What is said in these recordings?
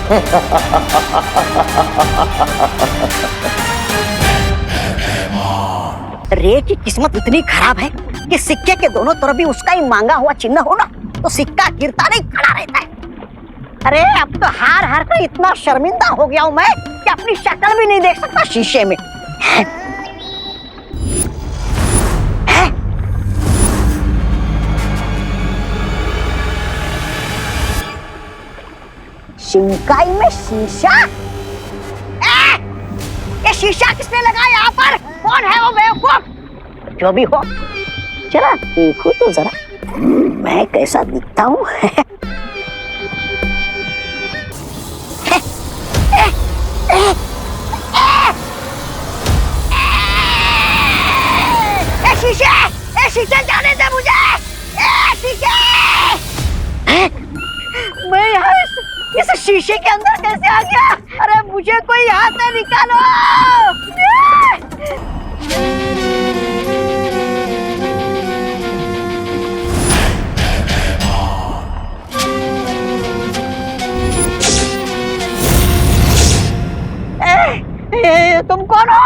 रे की किस्मत इतनी खराब है कि सिक्के के दोनों तरफ भी उसका ही मांगा हुआ चिन्ह हो ना तो सिक्का गिरता नहीं खड़ा रहता है। अरे अब तो हार हार कर इतना शर्मिंदा हो गया हूं मैं कि अपनी शक्ल भी नहीं देख सकता शीशे में। शिंकाई में शीशा? ये शीशा किसने लगाया यहाँ पर? कौन है वो बेवकूफ? जो भी हो, चला देखो तो जरा मैं कैसा दिखता हूँ। शीशे जाने दे मुझे। शीशे! मैं यहाँ इस शीशे के अंदर कैसे आ गया? अरे मुझे कोई यहाँ से निकालो। तुम कौन हो?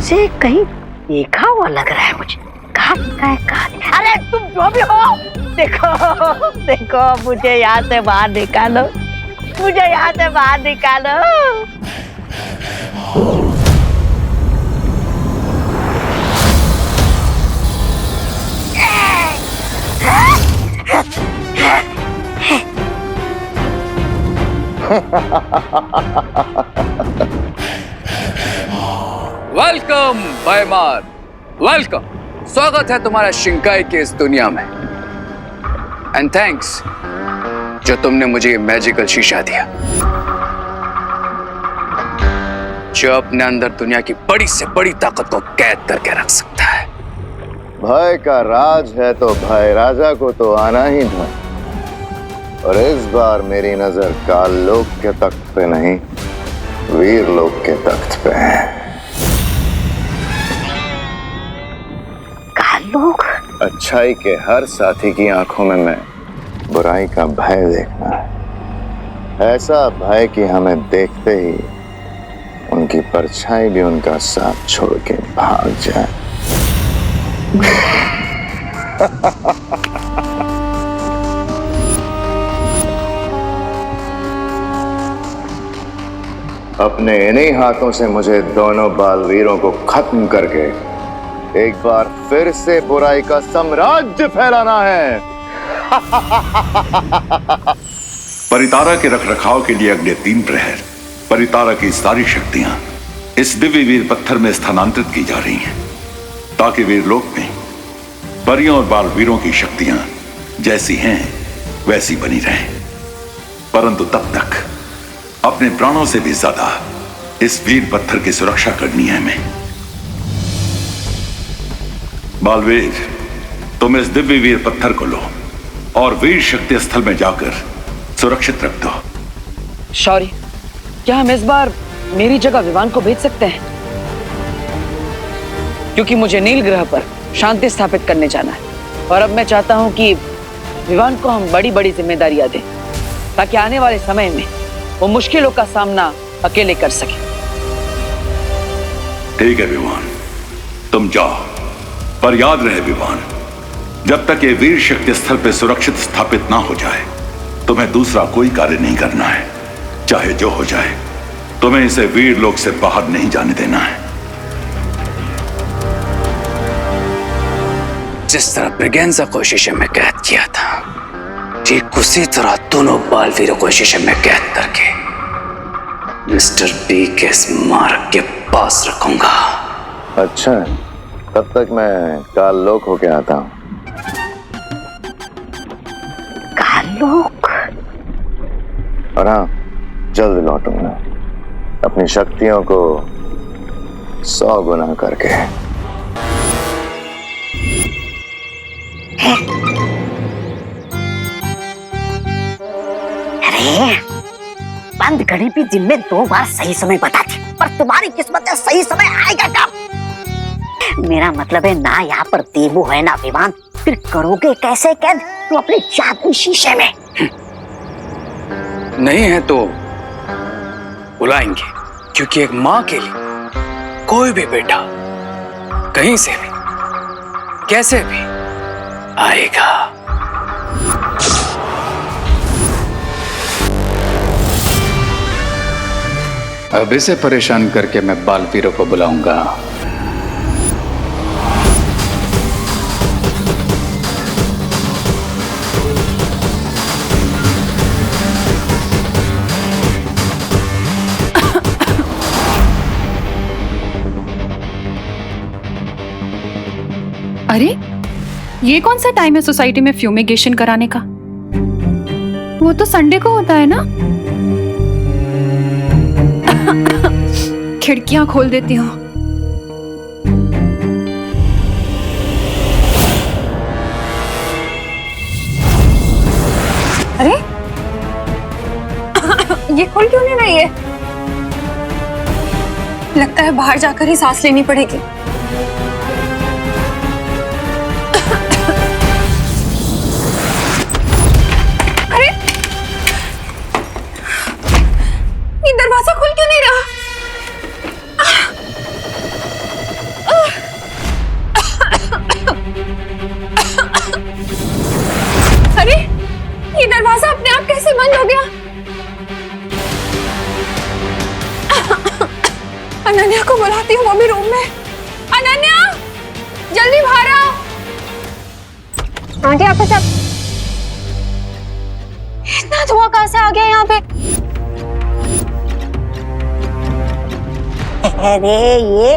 से कहीं देखा हुआ लग रहा है मुझे। कहाँ देखा है? कहाँ? अरे तुम जो भी हो, देखो देखो मुझे यहाँ से बाहर निकालो, मुझे यहाँ से बाहर निकालो। वेलकम भाईमार, वेलकम। स्वागत है तुम्हारा शिंकाई के इस दुनिया में। एंड थैंक्स जो तुमने मुझे ये मैजिकल शीशा दिया जो अपने अंदर दुनिया की बड़ी से बड़ी ताकत को कैद करके रख सकता है। भय का राज है तो भय राजा को तो आना ही था। और इस बार मेरी नजर काल लोक के तख्त पे नहीं, वीर लोक के तख्त पे है। लोग अच्छाई के हर साथी की आंखों में मैं बुराई का भय देखना है। ऐसा भय कि हमें देखते ही उनकी परछाई भी उनका साथ छोड़ के भाग जाए। अपने इन्हीं हाथों से मुझे दोनों बालवीरों को खत्म करके एक बार फिर से बुराई का साम्राज्य फैलाना है। परितारा के रखरखाव के लिए अगले 3 प्रहर परितारा की सारी शक्तियां इस दिव्य वीर पत्थर में स्थानांतरित की जा रही हैं, ताकि वीरलोक में परियों और बालवीरों की शक्तियां जैसी हैं वैसी बनी रहें। परंतु तब तक अपने प्राणों से भी ज्यादा इस वीर पत्थर की सुरक्षा करनी है हमें। बालवीर, तुम इस दिव्य वीर पत्थर को लो और वीर शक्ति स्थल में जाकर सुरक्षित रख दो। शौर्य, क्या हम इस बार मेरी जगह विवान को भेज सकते हैं? क्योंकि मुझे नील ग्रह पर शांति स्थापित करने जाना है और अब मैं चाहता हूं कि विवान को हम बड़ी बड़ी जिम्मेदारियां दें ताकि आने वाले समय में वो मुश्किलों का सामना अकेले कर सके। ठीक है विवान, तुम जाओ, पर याद रहे विवान, जब तक ये वीर शक्ति स्थल पे सुरक्षित स्थापित ना हो जाए तुम्हें दूसरा कोई कार्य नहीं करना है। चाहे जो हो जाए, तुम्हें इसे वीर लोक से बाहर नहीं जाने देना है। जिस तरह ब्रिगेंजा को शीशे में कैद किया था, ठीक उसी तरह दोनों बालवीरों को शीशे में कैद करके मिस्टर बी के स्मारक के पास रखूंगा। अच्छा, तब तक मैं काल लोक होके आता हूँ। काल लोक? और हाँ, जल्द लौटूंगा अपनी शक्तियों को 100 गुना करके। अरे बंद घड़ी भी दिन में 2 बार सही समय बताती, पर तुम्हारी किस्मत में सही समय आएगा कब? मेरा मतलब है ना यहाँ पर देवू है ना विवान, फिर करोगे कैसे कैद तुम अपने जादुई शीशे में? नहीं है तो बुलाएंगे, क्योंकि एक माँ के लिए कोई भी बेटा कहीं से भी कैसे भी आएगा। अब इसे परेशान करके मैं बालवीरों को बुलाऊंगा। अरे ये कौन सा टाइम है सोसाइटी में फ्यूमिगेशन कराने का? वो तो संडे को होता है ना। खिड़कियां खोल देती हूँ। अरे ये खोल क्यों नहीं रही है? लगता है बाहर जाकर ही सांस लेनी पड़ेगी। अरे ये दरवाजा खुल क्यों नहीं रहा? अरे ये दरवाजा अपने आप कैसे बंद हो गया? अनन्या को बुलाती हूँ, वो भी रूम में। अनन्या जल्दी बाहर आओ। आंटी आपका सब इतना धुआं कहाँ से आ गया यहाँ पे? अरे ये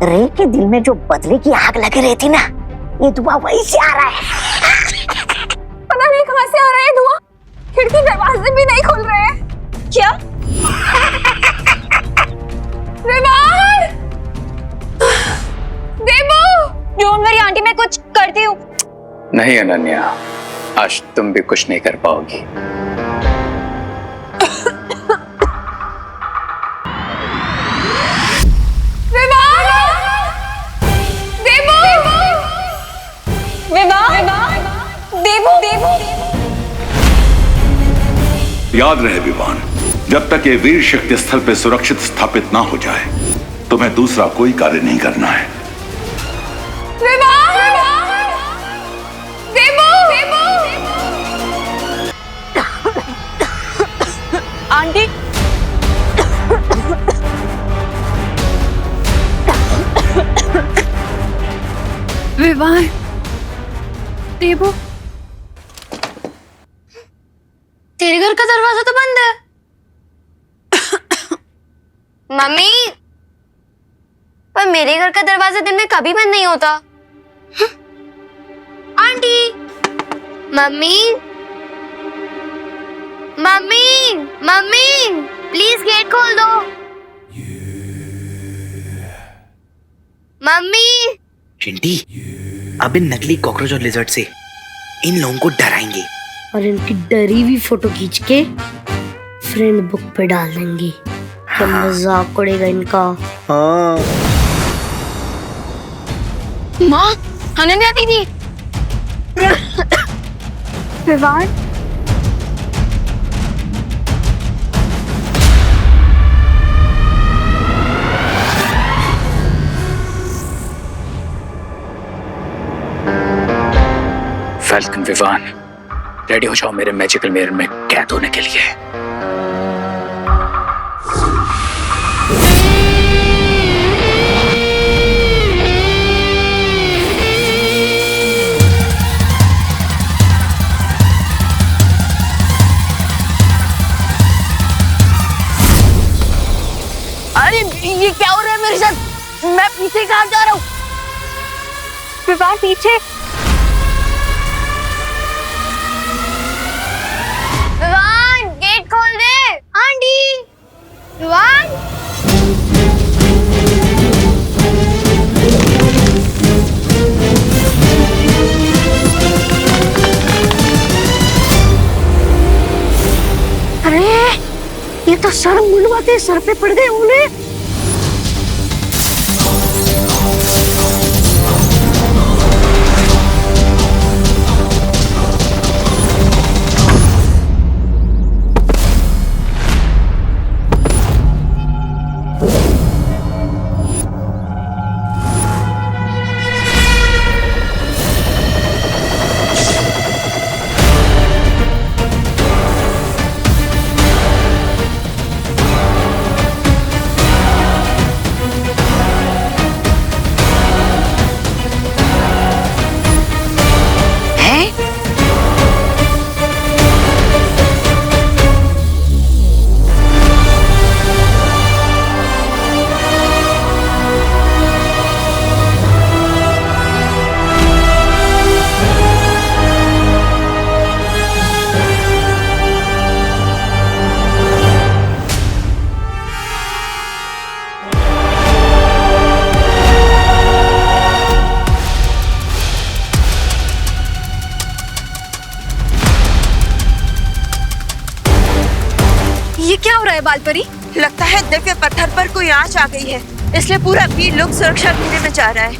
रे के दिल में जो बदले की आग लगी रहती ना, ये धुआं वहीं से आ रहा है। पता नहीं कहाँ से आ रहा है धुआं। खिड़की दरवाजे भी नहीं खुल रहे हैं। क्या? विवान! देवू! डोंट वरी आंटी, मैं कुछ करती हूँ। नहीं अनन्या, आज तुम भी कुछ नहीं कर पाओगी। याद रहे विवान, जब तक ये वीर शक्ति स्थल पे सुरक्षित स्थापित ना हो जाए, तुम्हें दूसरा कोई कार्य नहीं करना है। आंटी विवान, देवू, तेरे घर का दरवाजा तो बंद है। मम्मी, पर मेरे घर का दरवाजा दिन में कभी बंद नहीं होता। Aunty, mummy, mummy, mummy, please get खोल दो। मम्मी। चिंटी, अब इन नकली कॉकरोच और लिजर्ड से इन लोगों को डराएंगे और इनकी डरी हुई फोटो खींच के फ्रेंड बुक पे डाल देंगे। क्या मजाक उड़ेगा इनका। हाँ। माँ, अनन्या दीदी। विवान, फैल्कन विवान, रेडी हो जाओ मेरे मैजिकल मिरर में कैद होने के लिए। अरे ये क्या हो रहा है मेरे साथ? मैं पीछे कहाँ जा रहा हूँ? विवान पीछे। विवान, गेट खोल दे। आंटी, विवान। अरे तो सर मुंडवाते सर पे पड़ गए उन्हें। ये क्या हो रहा है बालपरी? लगता है दिव्य पत्थर पर कोई आंच आ गई है, इसलिए पूरा वीर लोग सुरक्षा घेरे में जा रहा है।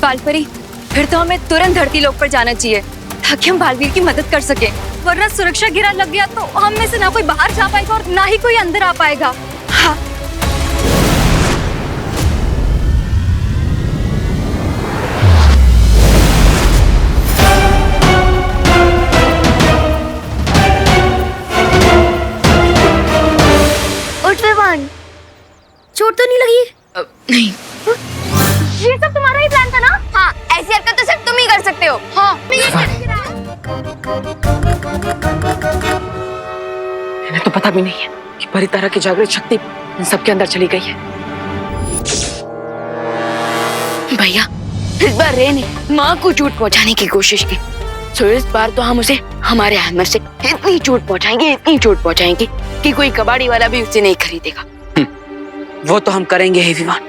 बालपरी, फिर तो हमें तुरंत धरती लोक पर जाना चाहिए ताकि हम बालवीर की मदद कर सके, वरना सुरक्षा घेरा लग गया तो हम में से ना कोई बाहर जा पाएगा और ना ही कोई अंदर आ पाएगा। हाँ। चोट तो नहीं लगी? नहीं। ये सब तुम्हारा ही प्लान था ना? हाँ, ऐसी हरकत तो सिर्फ तुम ही कर सकते हो। हाँ। इन्हें तो पता भी नहीं है कि परितारा की जागृत शक्ति इन सबके अंदर चली गई है। भैया, इस बार रे ने माँ को चोट पहुँचाने की कोशिश की, तो इस बार तो हम उसे हमारे हैमर से इतनी चोट पहुँचाएंगे कि कोई कबाड़ी वाला भी उसे नहीं खरीदेगा। वो तो हम करेंगे ही विमान,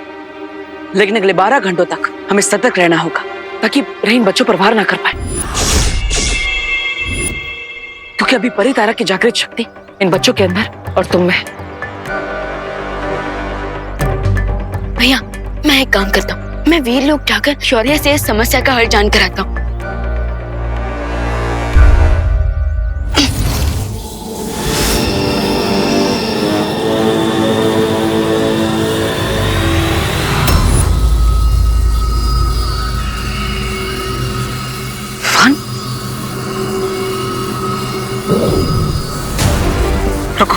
लेकिन अगले 12 घंटों तक हमें सतर्क रहना होगा ताकि रहीन बच्चों पर वार ना कर पाए, क्योंकि अभी परितारा की जागृत शक्ति इन बच्चों के अंदर और तुम में। भैया, मैं एक काम करता हूँ, मैं वीर लोग जाकर शौर्य से इस समस्या का हल जानकर आता हूँ। रुको।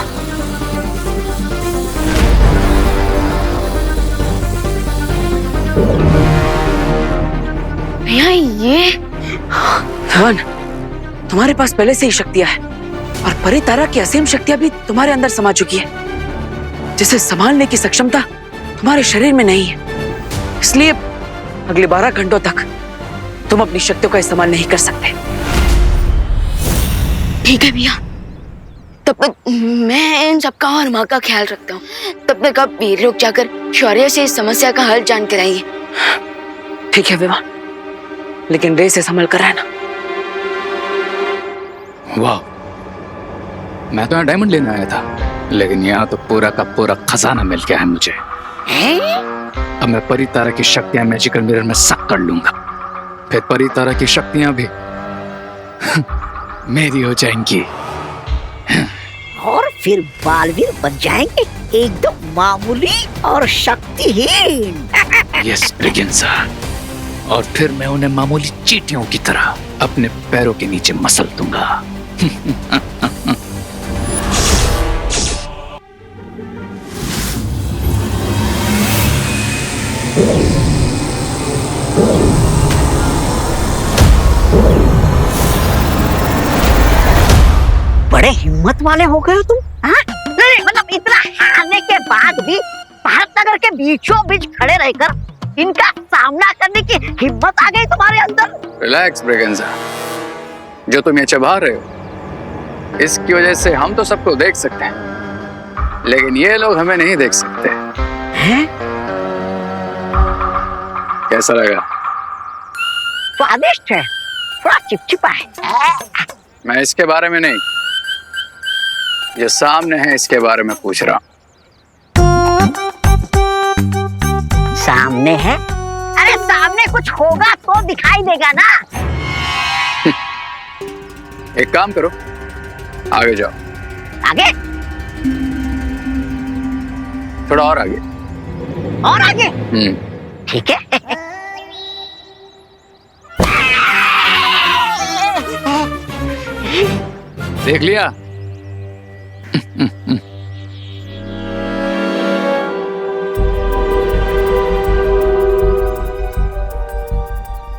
भैया, ये धवन, तुम्हारे पास पहले से ही शक्तियां है और परितारा की असीम शक्तियां भी तुम्हारे अंदर समा चुकी है, जिसे संभालने की सक्षमता तुम्हारे शरीर में नहीं है। इसलिए अगले 12 घंटों तक तुम अपनी शक्तियों का इस्तेमाल नहीं कर सकते। ठीक है भैया, तब तक मैं इन सबका और माँ का ख्याल रखता हूँ। तब तक आप वीर लोग जाकर शौर्य से इस समस्या का हल जान कर आइए। ठीक है विवान, लेकिन रे से संभल कर रहना। वाह, मैं तो यहाँ डायमंड लेने आया था, लेकिन यहाँ तो पूरा का पूरा खजाना मिल गया है मुझे। अब मैं परितारा की शक्तियां मैजिकल मिरर में सक कर लूंगा, फिर परितारा की शक्तियां भी मेरी हो जाएंगी और फिर बालवीर बन जाएंगे एकदम मामूली और शक्तिहीन। यस ब्रिगेंजा, और फिर मैं उन्हें मामूली चींटियों की तरह अपने पैरों के नीचे मसल दूंगा। बड़े हिम्मत वाले हो गए हो तुम। हाँ? नहीं, मतलब इतना हारने के बाद भी भारत नगर के बीचों बीच खड़े रहकर इनका सामना करने की हिम्मत आ गई तुम्हारे अंदर। रिलैक्स ब्रिगेंजा, जो तुम ये चबा रहे हो इसकी वजह से हम तो सबको देख सकते हैं, लेकिन ये लोग हमें नहीं देख सकते हैं? कैसा लगा? स्वादिष्ट है, थोड़ा चिपचिपा है। मैं इसके बारे में नहीं, जो सामने है इसके बारे में पूछ रहा हूँ। सामने है? अरे सामने कुछ होगा तो दिखाई देगा ना। एक काम करो, आगे जाओ। आगे? थोड़ा और आगे। और आगे? ठीक है। देख लिया?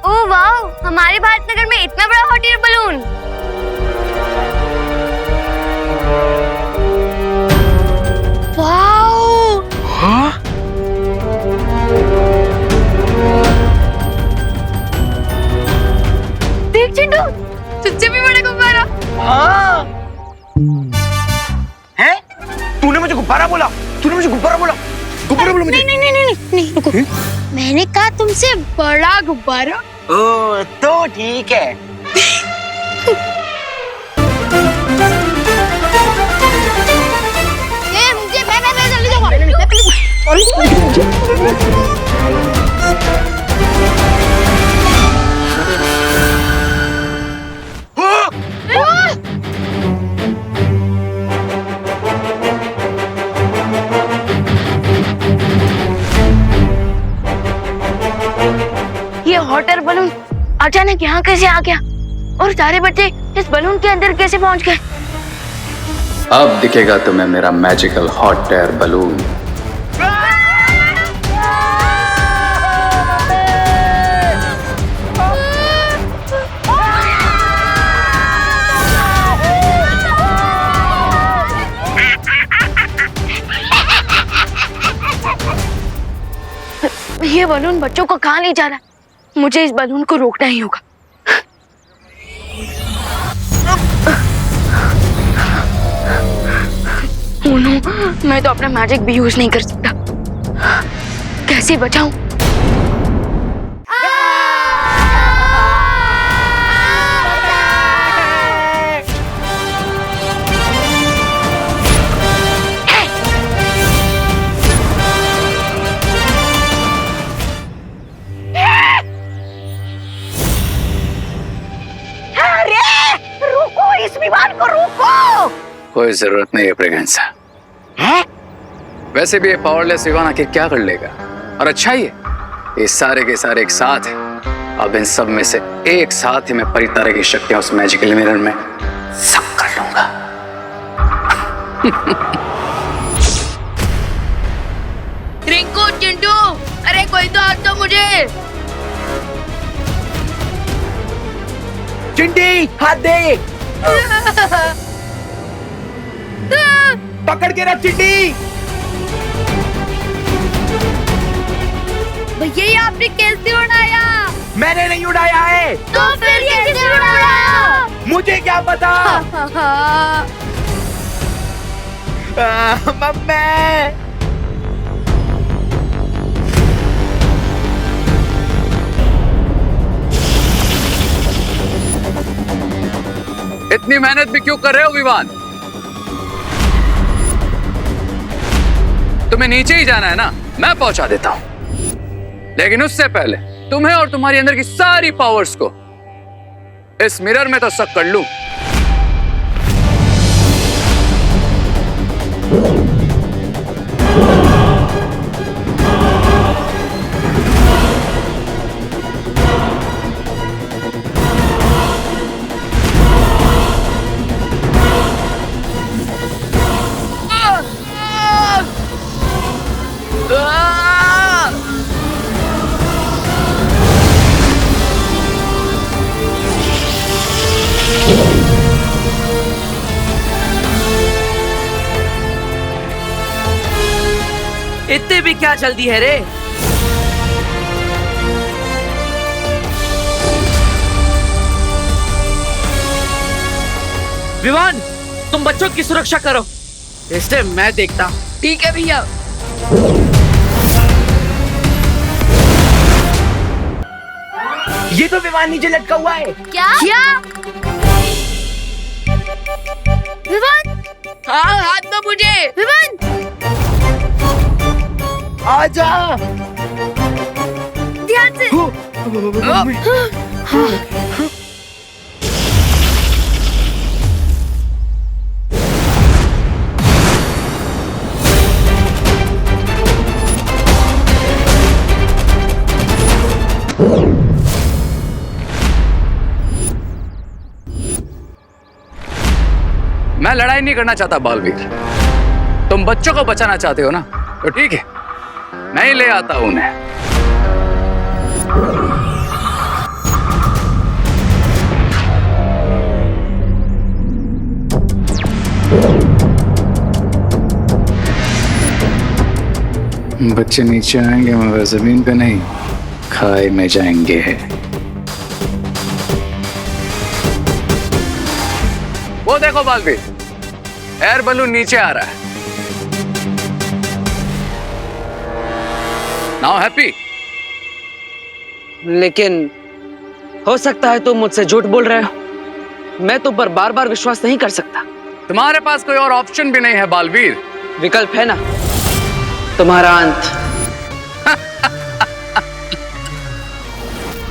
ओह वाओ, हमारे भारतनगर में इतना बड़ा हॉट एयर बलून। वाओ! हाँ? देख चिंटू, तुझसे भी बड़ा गुब्बारा। हाँ। हैं? तूने मुझे गुब्बारा बोला? तूने मुझे गुब्बारा बोला? गुब्बारा बोला मुझे? नहीं, रुको। मैंने कहा तुमसे बड़ा गुब्बारा। ओ, तो ठीक है। मैं जल्दी ये हॉट एयर बलून अचानक यहाँ कैसे आ गया और सारे बच्चे इस बलून के अंदर कैसे पहुंच गए? अब दिखेगा तुम्हें मेरा मैजिकल हॉट एयर बलून। ये बलून बच्चों को कहाँ ले जा रहा है? मुझे इस बलून को रोकना ही होगा। ओह नो, मैं तो अपना मैजिक भी यूज नहीं कर सकता। कैसे बचाऊं? इस विमान को रोको। कोई जरूरत नहीं है प्रेगनेंसा। है? वैसे भी ये पावरलेस विमान आखिर क्या कर लेगा? और अच्छा ही है, ये सारे के सारे एक साथ हैं। अब इन सब में से एक साथ ही मैं परितारे की शक्तियां उस मैजिकल मिरर में सब कर लूंगा। रिंकू, चिंटू, अरे कोई तो हाथ दो मुझे। चिंटी, हाथ दे। पकड़ के रख चिंटी। भैया ये आपने कैसे उड़ाया? मैंने नहीं उड़ाया है। तो फिर कैसे उड़ाया? मुझे क्या पता। मम्मी। इतनी मेहनत भी क्यों कर रहे हो विमान? तुम्हें नीचे ही जाना है ना, मैं पहुंचा देता हूं। लेकिन उससे पहले तुम्हें और तुम्हारी अंदर की सारी पावर्स को इस मिरर में तो सक कर लूं। इतने भी क्या जल्दी है रे? विवान, तुम बच्चों की सुरक्षा करो, इससे मैं देखता हूँ। ठीक है भैया। ये तो विमान नीचे लटका हुआ है। क्या? विवान, हाँ हाथ दो मुझे। विवान आजा। ध्यान से। मैं लड़ाई नहीं करना चाहता बालवीर। तुम बच्चों को बचाना चाहते हो ना, तो ठीक है, मैं ही ले आता हूं उन्हें। बच्चे नीचे आएंगे मगर जमीन पे नहीं, खाई में जाएंगे। वो देखो बालवीर, एयर बलून नीचे आ रहा है। Now happy? लेकिन हो सकता है तुम मुझसे झूठ बोल रहे हो। मैं तुम पर बार बार विश्वास नहीं कर सकता। तुम्हारे पास कोई और ऑप्शन भी नहीं है बालवीर। विकल्प है ना, तुम्हारा अंत।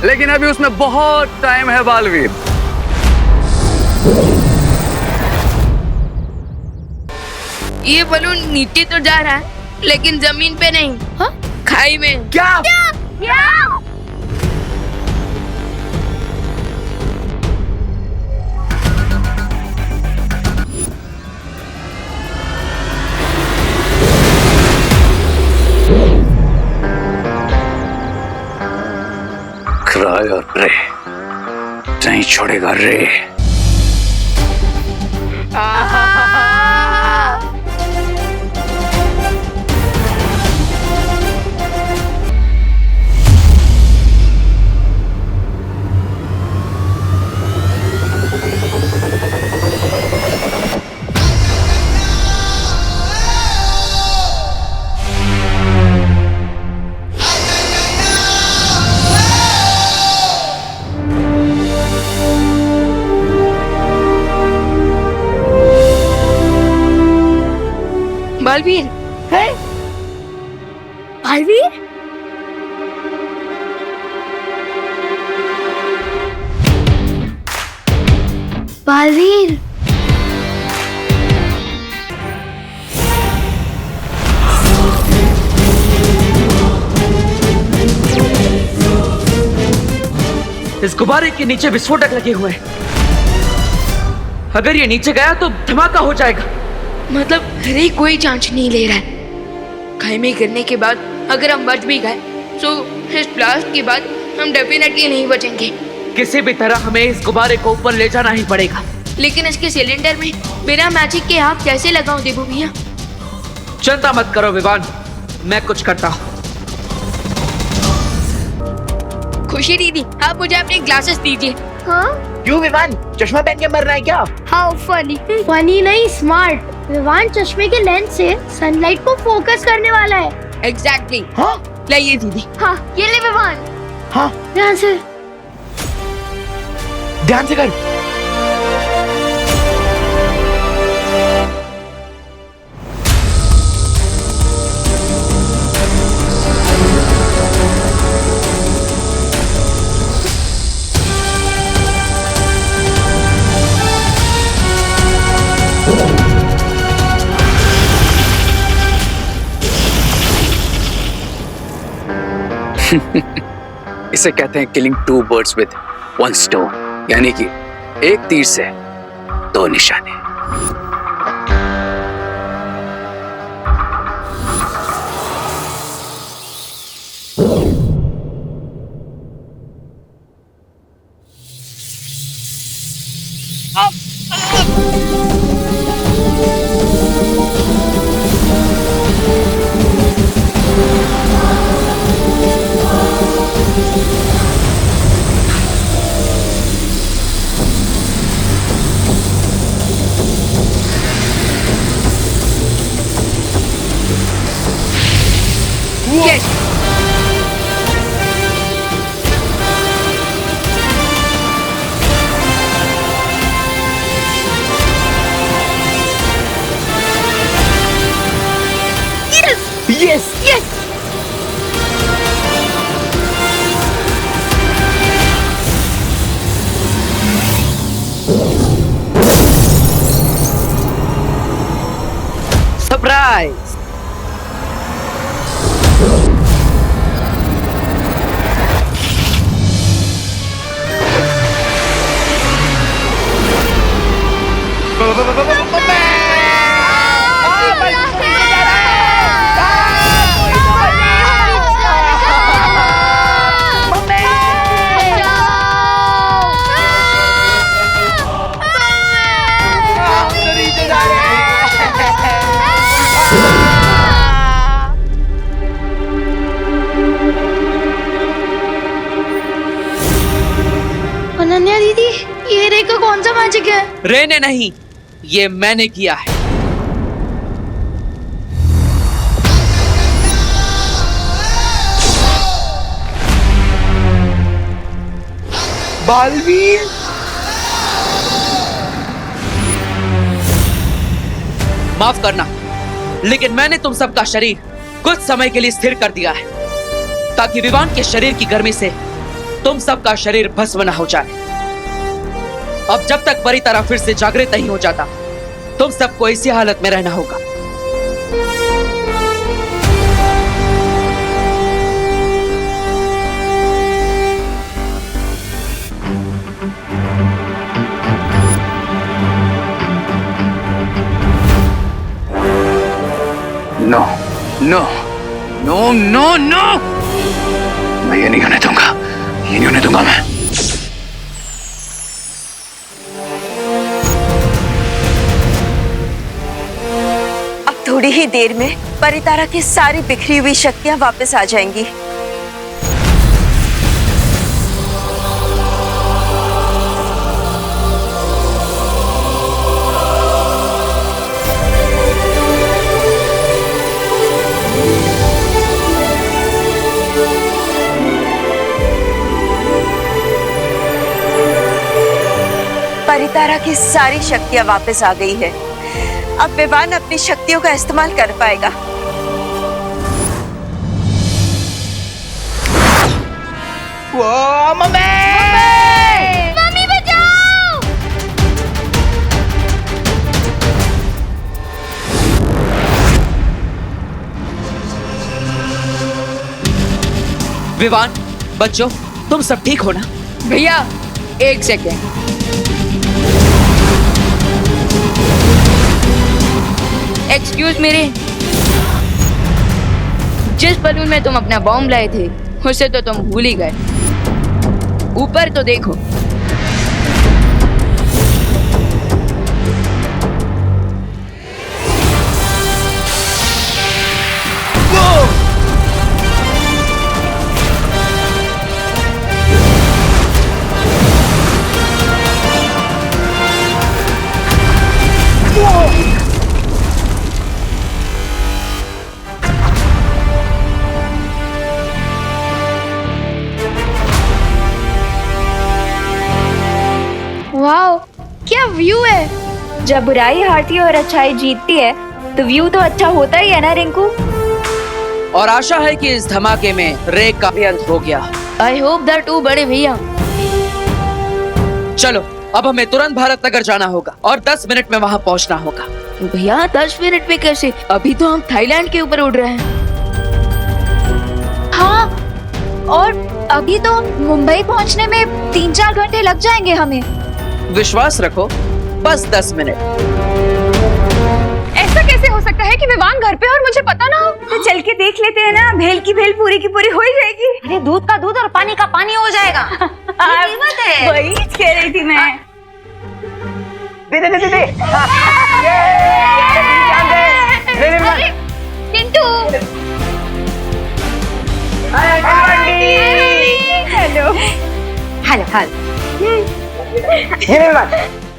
लेकिन अभी उसमें बहुत टाइम है बालवीर। ये बलून नीचे तो जा रहा है लेकिन जमीन पे नहीं। हाँ? खाई में। क्या? क्राई और प्रे नहीं छोड़ेगा रे। बालवीर है? बालवीर? बालवीर? इस गुब्बारे के नीचे विस्फोटक लगे हुए हैं। अगर ये नीचे गया तो धमाका हो जाएगा। मतलब रे कोई जांच नहीं ले रहा है। खाई में गिरने के बाद अगर हम बच भी गए तो इस ब्लास्ट के बाद हम डेफिनेटली नहीं बचेंगे। किसी भी तरह हमें इस गुब्बारे को ऊपर ले जाना ही पड़ेगा। लेकिन इसके सिलेंडर में बिना मैजिक के आग कैसे लगाऊं देबू भैया? चिंता मत करो विवान, मैं कुछ करता हूँ। खुशी दीदी, आप मुझे अपने ग्लासेस दीजिए। हाँ? क्यों विवान, चश्मा पहन के मरना है क्या? How funny. फनी नहीं, स्मार्ट। विवान चश्मे के लेंस से सनलाइट को फोकस करने वाला है। एग्जैक्टली। हाँ? लाइए दीदी। हाँ, ये ले विवान। हाँ? ध्यान से। ध्यान से कर। इसे कहते हैं killing two birds with one stone, यानी कि एक तीर से दो निशाने। Yes. अनन्या दीदी, ये रे का कौन सा मैजिक है? रे ने नहीं, ये मैंने किया है। बालवीर, माफ करना, लेकिन मैंने तुम सबका शरीर कुछ समय के लिए स्थिर कर दिया है, ताकि विवान के शरीर की गर्मी से तुम सबका शरीर भस्म न हो जाए। अब जब तक परितारा फिर से जागृत नहीं हो जाता, तुम सबको इसी हालत में रहना होगा। No no no no no, मैं ये नहीं होने दूंगा, ये नहीं होने दूंगा मैं। अब थोड़ी ही देर में परितारा की सारी बिखरी हुई शक्तियां वापस आ जाएंगी। परितारा की सारी शक्तियां वापस आ गई है। अब विवान अपनी शक्तियों का इस्तेमाल कर पाएगा। मम्मी बचाओ! विवान, बच्चों, तुम सब ठीक हो ना? भैया एक सेकेंड, एक्सक्यूज मेरे, जिस बलून में तुम अपना बॉम्ब लाए थे उसे तो तुम भूल ही गए। ऊपर तो देखो। वाओ, क्या व्यू है! जब बुराई हारती है और अच्छाई जीतती है तो व्यू तो अच्छा होता ही है ना रिंकू। और आशा है कि इस धमाके में रे का भी अंत हो गया। आई होप दैट टू बड़े भैया। चलो, अब हमें तुरंत भारत नगर जाना होगा और 10 मिनट में वहाँ पहुँचना होगा। भैया 10 मिनट में कैसे? अभी तो हम थाईलैंड के ऊपर उड़ रहे हैं। हाँ, और अभी तो मुंबई पहुंचने में 3-4 घंटे लग जाएंगे हमें। विश्वास रखो, बस 10 मिनट। ऐसा कैसे हो सकता है कि विवान घर पे और मुझे पता ना हो? तो चल के देख लेते हैं ना, भेल की भेल पूरी की पूरी हो ही जाएगी। अरे दूध का दूध और पानी का पानी हो जाएगा। ये कीमत है। वही कह रही थी मैं। दे। अरे चिंटू, हेलो। हेलो।